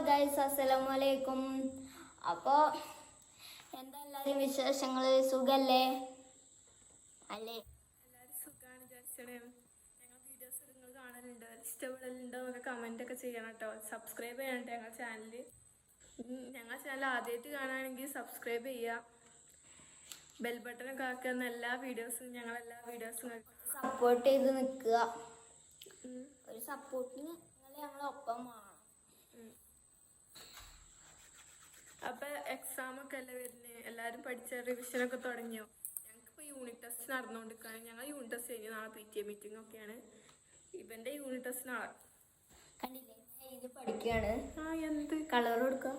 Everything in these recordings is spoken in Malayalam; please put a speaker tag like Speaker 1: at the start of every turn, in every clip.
Speaker 1: ഗൈസ്, അസ്സലാമലൈക്കും. അപ്പോൾ എന്താ എല്ലാവരും വിശേഷങ്ങൾ? സുഖല്ലേ? അല്ലേ?
Speaker 2: എല്ലാവരും സുഖമാണ് വിചാരിച്ചത്. ഞങ്ങൾ വീഡിയോസ് നിങ്ങൾ കാണലുണ്ട്, ഇഷ്ടപ്പെടലുണ്ടോ എന്നൊക്കെ കമൻ്റ് ഒക്കെ ചെയ്യണം കേട്ടോ. സബ്സ്ക്രൈബ് ചെയ്യണം ഞങ്ങളുടെ ചാനൽ. ഞങ്ങളുടെ ചാനൽ ആദ്യമായിട്ട് കാണുകയാണെങ്കിൽ സബ്സ്ക്രൈബ് ചെയ്യുക, ബെൽ ബട്ടണൊക്കെ ആക്കുന്ന എല്ലാ വീഡിയോസും
Speaker 1: സപ്പോർട്ട് ചെയ്ത് നിൽക്കുക. ഒരു സപ്പോർട്ടിന് നിങ്ങൾ ഞങ്ങളൊപ്പം വേണം.
Speaker 2: അപ്പം എക്സാമൊക്കെ അല്ലേ വരുന്നത്, എല്ലാവരും പഠിച്ച റിവിഷനൊക്കെ തുടങ്ങിയോ? ഞങ്ങൾക്കിപ്പോൾ യൂണിറ്റ് ടെസ്റ്റ് നടന്നുകൊണ്ടിരിക്കുകയാണ്. ഞങ്ങൾ യൂണിറ്റ് ടെസ്റ്റ് കഴിഞ്ഞ് നാളെ PTA മീറ്റിംഗ് ഒക്കെയാണ്. ഇവൻ്റെ യൂണിറ്റ് ടെസ്റ്റ് നാളെ.
Speaker 1: കണ്ടില്ലേ, ഇത് പഠിക്കുകയാണ്.
Speaker 2: എന്ത്
Speaker 1: കളർ കൊടുക്കുക?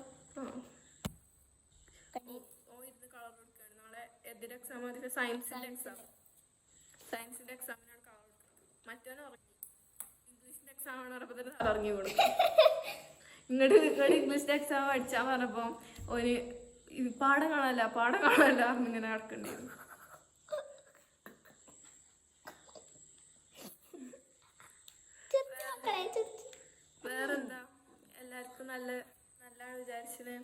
Speaker 2: ഇരുന്ന് കളർ കൊടുക്കുകയാണ്. നാളെ എതിരെ എക്സാം, അതിൻ്റെ സയൻസിൻ്റെ എക്സാമിനാണ് കളർ കൊടുക്കുന്നത്. മറ്റവനെ ഉറങ്ങി. ഇംഗ്ലീഷിൻ്റെ എക്സാമാണ് പറഞ്ഞപ്പോൾ തന്നെ ഇറങ്ങി കൊടുക്കും. ഇങ്ങോട്ട് ഇംഗ്ലീഷിൻ്റെ എക്സാം പഠിച്ചാൽ പറഞ്ഞപ്പോൾ ഒരു പാഠം കാണാനല്ല ഇങ്ങനെ നടക്കേണ്ടി വരും. വേറെന്താ, എല്ലാവർക്കും നല്ലതാണ് വിചാരിച്ചത്.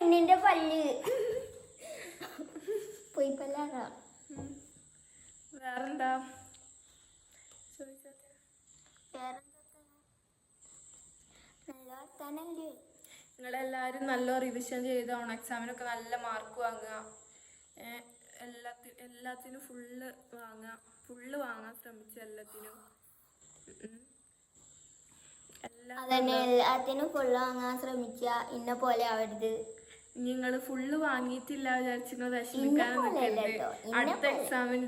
Speaker 1: പെണ്ണിന്റെ പല്ല് പോയി പല്ലാണോ?
Speaker 2: വേറെന്താ നിങ്ങളെല്ലാവരും നല്ല റിവിഷൻ ചെയ്ത് ഓൺ എക്സാമിനൊക്കെ നല്ല മാർക്ക് വാങ്ങുക. എല്ലാത്തിനും ഫുള്ള് വാങ്ങാൻ ശ്രമിച്ചു.
Speaker 1: എല്ലാത്തിനും ഫുള്ള് വാങ്ങാൻ ശ്രമിക്കുക. ഇന്ന പോലെ ആവരുത്.
Speaker 2: നിങ്ങൾ ഫുള്ള് വാങ്ങിയിട്ടില്ല വിചാരിച്ച് നിങ്ങൾ വിഷമിക്കാനും നിൽക്കരുത്. അടുത്ത എക്സാമിന്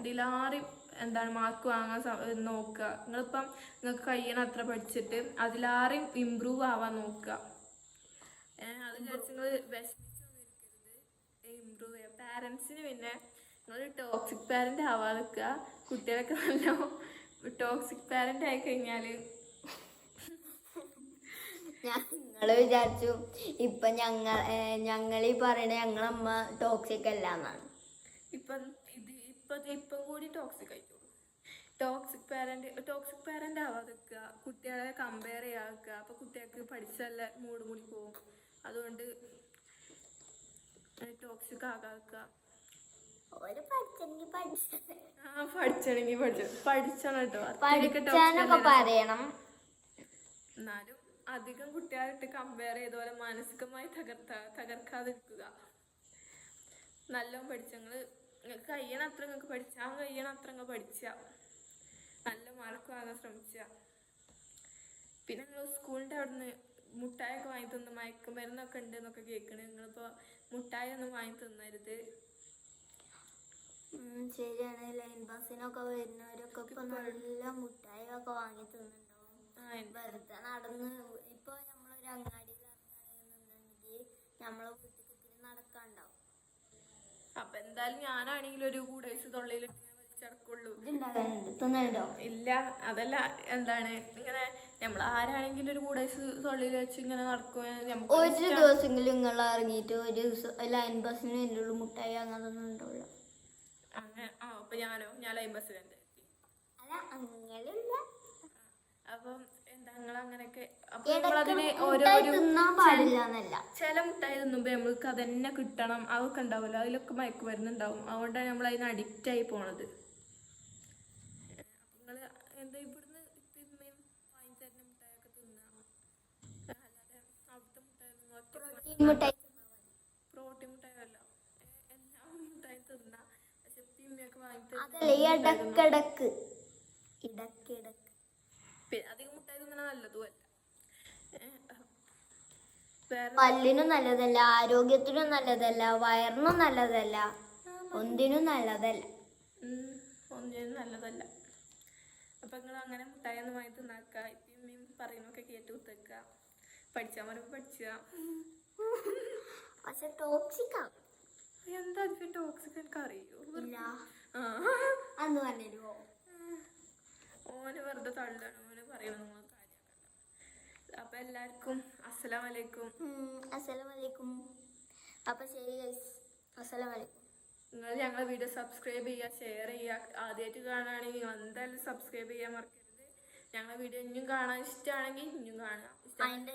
Speaker 2: ഇതിലാറി എന്താണ് മാർക്ക് വാങ്ങാൻ നോക്കുക. നിങ്ങളിപ്പം നിങ്ങൾക്ക് കഴിയണം അത്ര പഠിച്ചിട്ട് അതിലാറി ഇമ്പ്രൂവ് ആവാൻ നോക്കുക. അത് വിചാരിച്ച് നിങ്ങൾ വിഷമിച്ചൊന്നും ഇരിക്കരുത്. ഇമ്പ്രൂവ് ചെയ്യുക. പാരൻസിന് പിന്നെ നിങ്ങൾ ടോക്സിക് പാരൻ്റ് ആവാതെ നിൽക്കുക. കുട്ടികളൊക്കെ നല്ല ടോക്സിക് പാരൻ്റ് ആയി കഴിഞ്ഞാൽ
Speaker 1: ഞങ്ങള് വിചാരിച്ചു ഇപ്പൊ ഞങ്ങളീ പറയണ ഞങ്ങളമ്മ ടോക്സിക് അല്ല എന്നാണ്.
Speaker 2: ഇപ്പം കൂടി ടോക്സിക് ആയിക്കോളൂ. ടോക്സിക് പാരൻ്റ് ആവാതെ നിൽക്കുക. കുട്ടികളെ കമ്പയർ ചെയ്യാക്കുക. അപ്പൊ കുട്ടികൾക്ക് പഠിച്ചല്ല മൂട് കൂടി പോകും. അതുകൊണ്ട് ടോക്സിക് ആകാതിക്കുക. പഠിച്ചണം കേട്ടോ.
Speaker 1: പറയണം.
Speaker 2: എന്നാലും അധികം കുട്ടികളായിട്ട് കമ്പയർ ചെയ്തപോലെ മാനസികമായി തകർക്കാതിരിക്കുക. നല്ലോണം പഠിച്ച നിങ്ങൾക്ക് കഴിയണ അത്ര നിങ്ങൾക്ക് പഠിച്ച നല്ല മാർക്ക് വാങ്ങാൻ ശ്രമിച്ച. പിന്നെ നിങ്ങൾ സ്കൂളിൻ്റെ അവിടുന്ന് മുട്ടായൊക്കെ വാങ്ങി തിന്ന് മയക്കുമരുന്നൊക്കെ ഉണ്ട് എന്നൊക്കെ കേൾക്കണേ. നിങ്ങളിപ്പോൾ മുട്ടായി ഒന്നും വാങ്ങി തിന്നരുത്.
Speaker 1: ശരിയാണ്. ലൈൻ ബസ്സിനൊക്കെ വരുന്നവരൊക്കെ ഇപ്പൊ നല്ല മുട്ടായി ഒക്കെ വാങ്ങി തിന്നുന്നുണ്ടാവും. വെറുതെ നടന്ന് ഇപ്പൊ നമ്മളൊരു അങ്ങാടിയിൽ ഇറങ്ങുകയാണെന്നുണ്ടെങ്കിൽ നമ്മളെ വീട്ടിൽ നടക്കാണ്ടാവും.
Speaker 2: അപ്പൊ എന്തായാലും ഞാനാണെങ്കിലും ഒരു കൂടേഴ്സ് തൊള്ളിയിൽ വലിച്ചടക്കുള്ളൂ. ഇല്ല, അതല്ല എന്താണ് ഇങ്ങനെ നമ്മൾ ആരാണെങ്കിലും ഒരു കൂടേഴ്സ് തൊള്ളിയിൽ വെച്ച് ഇങ്ങനെ നടക്കുകയും
Speaker 1: ഒരു ദിവസമെങ്കിലും നിങ്ങൾ ഇറങ്ങിയിട്ട് ഒരു ലൈൻ ബസ്സിന് വേണ്ടിയുള്ള മുട്ടായി അങ്ങനൊന്നും ഉണ്ടാവില്ല.
Speaker 2: അങ്ങനെ അപ്പൊ ഞാൻ ലൈൻ ബസ്സിലുണ്ട്. അപ്പം എന്താ നിങ്ങൾ അങ്ങനെയൊക്കെ ചില മുട്ടായി തിന്നുമ്പോ നമ്മൾക്ക് അതന്നെ കിട്ടണം അതൊക്കെ ഉണ്ടാവുമല്ലോ. അതിലൊക്കെ മയക്കുമരുന്നുണ്ടാവും. അതുകൊണ്ടാണ് നമ്മൾ അതിന് അഡിക്റ്റ് ആയി പോണത്. നിങ്ങൾ എന്താ ഇവിടുന്ന് വാങ്ങി തരുന്ന മുട്ടായൊക്കെ തിന്നുക. അല്ലാതെ അവിടുത്തെ മുട്ടായി പ്രോട്ടീൻ മുട്ടായല്ല, എല്ലാ മുട്ടായും തിന്നാ. പക്ഷെ പിമ്മയൊക്കെ വാങ്ങി അധികം മുട്ടായി തിന്നണ നല്ലതുമല്ല.
Speaker 1: പല്ലിനും നല്ലതല്ല, ആരോഗ്യത്തിനും നല്ലതല്ല, വയറിനും നല്ലതല്ല, ഒന്നിനും നല്ലതല്ല.
Speaker 2: അപ്പൊ നിങ്ങൾ അങ്ങനെ മുട്ടായി ഒന്നും വാങ്ങി തിന്നാക്കുക. ഇപ്പം പറയുന്നൊക്കെ കേട്ട് കുത്തിക്കുക. പഠിച്ചാൽ പറയുമ്പോൾ പഠിക്കുക.
Speaker 1: പക്ഷെ ടോക്സിക്
Speaker 2: എന്താ ടോക്സിക് എനിക്ക് അറിയോ?
Speaker 1: അന്ന് പറഞ്ഞോ.
Speaker 2: ഓന് വെറുതെ തള്ളാണ്. ഓന് പറയണം നിങ്ങൾ കാര്യമാക്കണ്ട. അപ്പൊ എല്ലാവർക്കും അസ്സലാമലൈക്കും.
Speaker 1: അസ്സലാമലൈക്കും. അപ്പൊ ശരി ഗൈസ്, അസ്സലാമലൈക്കും.
Speaker 2: നിങ്ങൾ ഞങ്ങളെ വീഡിയോ സബ്സ്ക്രൈബ് ചെയ്യുക, ഷെയർ ചെയ്യുക. ആദ്യമായിട്ട് കാണുകയാണെങ്കിൽ നിങ്ങൾ എന്തായാലും സബ്സ്ക്രൈബ് ചെയ്യാൻ മറക്കരുത്. ഞങ്ങളെ വീഡിയോ ഇനിയും കാണാൻ ഇഷ്ടമാണെങ്കിൽ ഇനിയും കാണുക.
Speaker 1: അതിന്റെ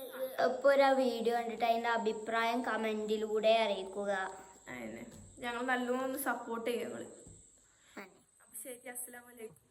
Speaker 1: ഇപ്പൊ ഒരു വീഡിയോ കണ്ടിട്ട് അതിന്റെ അഭിപ്രായം കമന്റിലൂടെ അറിയിക്കുക.
Speaker 2: അതിന് ഞങ്ങൾ നല്ലോണം സപ്പോർട്ട് ചെയ്യുക. ഞങ്ങൾ. അപ്പൊ ശരി, അസ്സലാമലൈക്കും.